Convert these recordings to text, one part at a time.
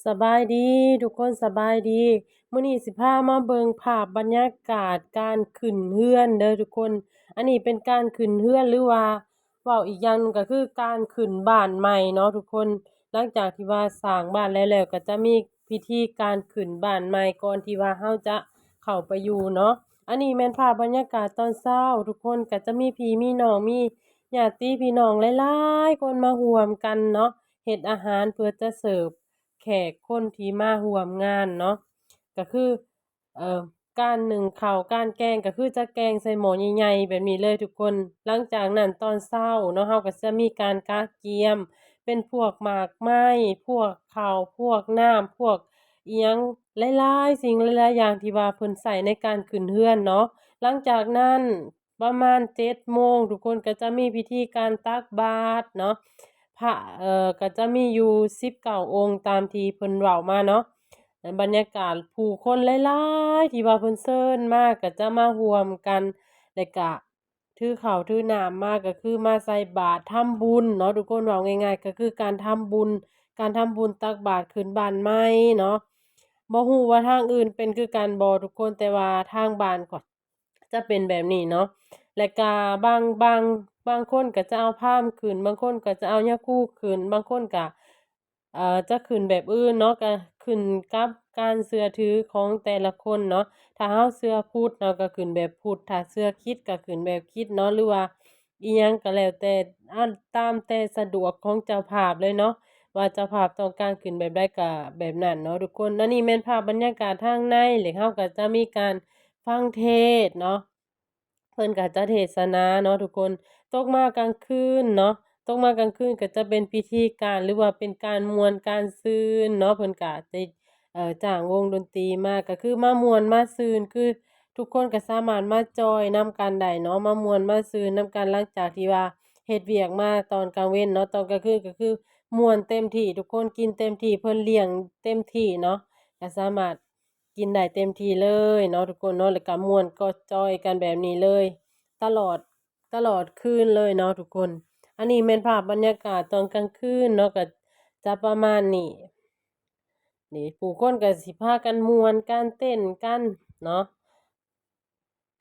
สบายดีทุกคนสบายดีมื้อนี้สิพามาเบิ่งภาพบรรยากาศการขึ้นเรือนเด้อทุกคนอันนี้เป็นการขึ้นเรือนหรือว่าเว้าอีกอย่างหนึ่งก็คือการขึ้นบ้านใหม่เนาะทุกคนหลังจากที่ว่าสร้างบ้านแล้วก็จะมีพิธีการขึ้นบ้านใหม่ก่อนที่ว่าเราจะเข้าไปอยู่เนาะอันนี้แม่นภาพบรรยากาศตอนเช้าทุกคนก็จะมีพี่มีน้องมีญาติพี่น้องหลายๆคนมาร่วมกันเนาะเฮ็ดอาหารเพื่อจะเสิร์ฟ แขกคนที่มาร่วมงานเนาะก็คือเอ่อการนึ่งข้าวการแกงก็คือจะแกงใส่หม้อใหญ่ๆแบบนี้เลยทุกคนหลังจากนั้นตอนเช้าเนาะเราก็จะมีการกาเกียมเป็นพวกหมากไม้พวกข้าวพวกน้ำพวกอิหยังหลายๆสิ่งหลายๆอย่างที่ว่าเพิ่นใช้ในการขึ้นเรือนเนาะหลังจากนั้นประมาณ7 โมงทุกคนก็จะมีพิธีการตักบาตรเนาะ พระก็จะมีอยู่19 องค์ตามที่เพิ่นเว้ามาเนาะบรรยากาศผู้คนหลายๆที่ว่าเพิ่นเชิญมาก็จะมาร่วมกันแล้วก็ถือข้าวถือน้ำมาก็คือมาใส่บาตรทำบุญเนาะทุกคนเว้าง่ายๆก็คือการทำบุญตักบาตรขึ้นบ้านใหม่เนาะบ่ฮู้ว่าทางอื่นเป็นคือกันบ่ทุกคนแต่ว่าทางบ้านข้อยจะเป็นแบบนี้เนาะ แล้วก็บางคนก็จะเอาพราหมณ์ขึ้นบางคนก็จะเอายาคูขึ้นบางคนก็จะขึ้นแบบอื่นเนาะก็ขึ้นกับการเชื่อถือของแต่ละคนเนาะถ้าเราเชื่อพุทธเราก็ขึ้นแบบพุทธถ้าเชื่อคริสต์ก็ขึ้นแบบคริสต์เนาะหรือว่าอิหยังก็แล้วแต่ตามแต่สะดวกของเจ้าภาพเลยเนาะว่าเจ้าภาพต้องการขึ้นแบบใดก็แบบนั้นเนาะทุกคนอันนี้แม่นภาพบรรยากาศทางในแล้วเราก็จะมีการฟังเทศน์เนาะ เพิ่นก็จะเทศนาเนาะทุกคนตกมากลางคืนเนาะตกมากลางคืนก็จะเป็นพิธีการหรือว่าเป็นการม่วนการซื่นเนาะเพิ่นก็จะจ้างวงดนตรีมาก็คือมาม่วนมาซื่นคือทุกคนก็สามารถมาจอยนำกันได้เนาะมาม่วนมาซื่นนำกันหลังจากที่ว่าเฮ็ดเวียกมาตอนกลางเว้นเนาะตอนกลางคืนก็คือม่วนเต็มที่ทุกคนกินเต็มที่เพิ่นเลี้ยงเต็มที่เนาะก็สามารถ กินได้เต็มที่เลยเนาะทุกคนเนาะแล้วก็ม่วนก็จอยกันแบบนี้เลยตลอดคืนเลยเนาะทุกคนอันนี้แม่นภาพบรรยากาศตอนกลางคืนเนาะก็จะประมาณนี้นี่ผู้คนก็สิพากันม่วนกันเต้นกันเนาะ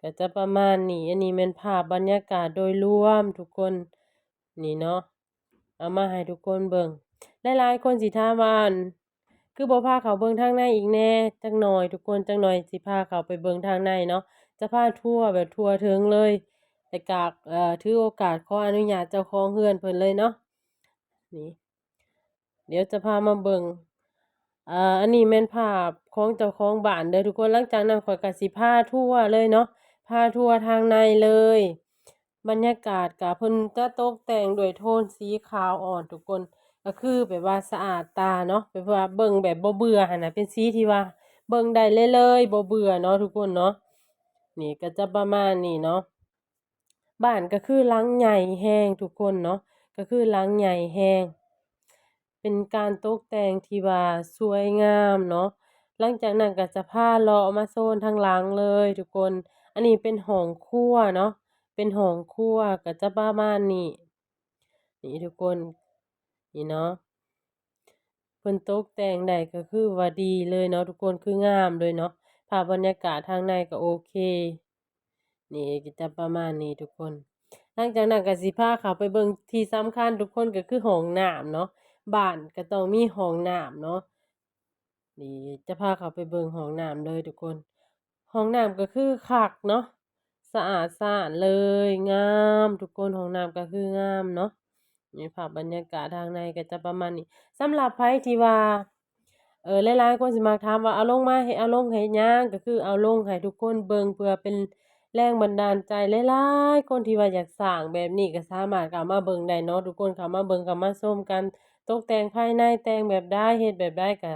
ก็จะประมาณนี้อันนี้แม่นภาพบรรยากาศโดยรวมทุกคนนี่เนาะเอามาให้ทุกคนเบิ่งหลายๆคนสิถามว่าอั่น คือบ่พาเขาเบิ่งทางในอีกแน่จักหน่อยทุกคนจักหน่อยสิพาเขาไปเบิ่งทางในเนาะจะพาทั่วแบบทั่วถึงเลยแต่กากถือโอกาสขออนุญาตเจ้าของเรือนเพิ่นเลยเนาะนี่เดี๋ยวจะพามาเบิ่งอันนี้แม่นภาพของเจ้าของบ้านเด้อทุกคนหลังจากนั้นข้อยก็สิพาทั่วเลยเนาะพาทั่วทางในเลยบรรยากาศก็เพิ่นจะตกแต่งด้วยโทนสีขาวอ่อนทุกคน ก็คือแบบว่าสะอาดตาเนาะแบบว่าเบิ่งแบบบ่เบื่อหั่นน่ะเป็นสีที่ว่าเบิ่งได้เลยๆบ่เบื่อเนาะทุกคนเนาะนี่ก็จะประมาณนี้เนาะบ้านก็คือหลังใหญ่แรงทุกคนเนาะก็คือหลังใหญ่แรงเป็นการตกแต่งที่ว่าสวยงามเนาะหลังจากนั้นก็จะพาเลาะมาโซนทางหลังเลยทุกคนอันนี้เป็นห้องครัวเนาะเป็นห้องครัวก็จะประมาณนี้นี่ทุกคนนี่เนาะ เพิ่นตกแต่งได้ก็คือว่าดีเลยเนาะทุกคนคืองามเลยเนาะภาพบรรยากาศทางในก็โอเคนี่ก็จะประมาณนี้ทุกคนหลังจากนั้นก็สิพาเขาไปเบิ่งที่สำคัญทุกคนก็คือห้องน้ำเนาะบ้านก็ต้องมีห้องน้ำเนาะนี่จะพาเขาไปเบิ่งห้องน้ำเลยทุกคนห้องน้ำก็คือคักเนาะสะอาดสะอาดเลยงามทุกคนห้องน้ำก็คืองามเนาะนี่ภาพบรรยากาศทางในก็จะประมาณนี้ สำหรับไผที่ว่าหลายๆคนสิมักถามว่าเอาลงมาเฮ็ดเอาลงเฮ็ดหยังก็คือเอาลงให้ทุกคนเบิ่งเพื่อเป็นแรงบันดาลใจหลายๆคนที่ว่าอยากสร้างแบบนี้ก็สามารถเข้ามาเบิ่งได้เนาะทุกคนเข้ามาเบิ่งเข้ามาชมกันตกแต่งภายในแต่งแบบใดเฮ็ดแบบใดก็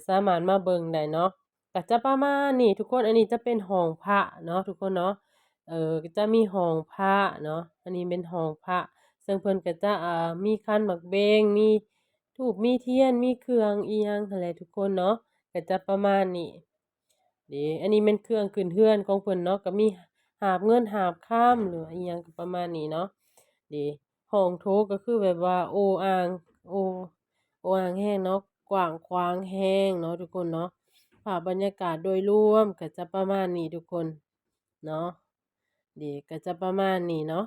สามารถมาเบิ่งได้เนาะก็จะประมาณนี้ทุกคนอันนี้จะเป็นห้องพระเนาะทุกคนเนาะก็จะมีห้องพระเนาะอันนี้เป็นห้องพระ ซึ่งเพิ่นก็จะมีขันหมากเบงมีธูปมีเทียนมีเครื่องอิหยังหั้นแหละทุกคนเนาะก็จะประมาณนี้อันนี้แม่นเครื่องขึ้นเรือนของเพิ่นเนาะก็มีหาบเงินหาบค่ำหรือว่าอิหยังก็ประมาณนี้เนาะห้องโถงก็คือแบบว่าโอ้อางโอ้โอ้อางแรงเนาะ กว้างขวางแรงเนาะทุกคนเนาะภาพบรรยากาศโดยรวมก็จะประมาณนี้ทุกคนเนาะก็จะประมาณนี้เนาะ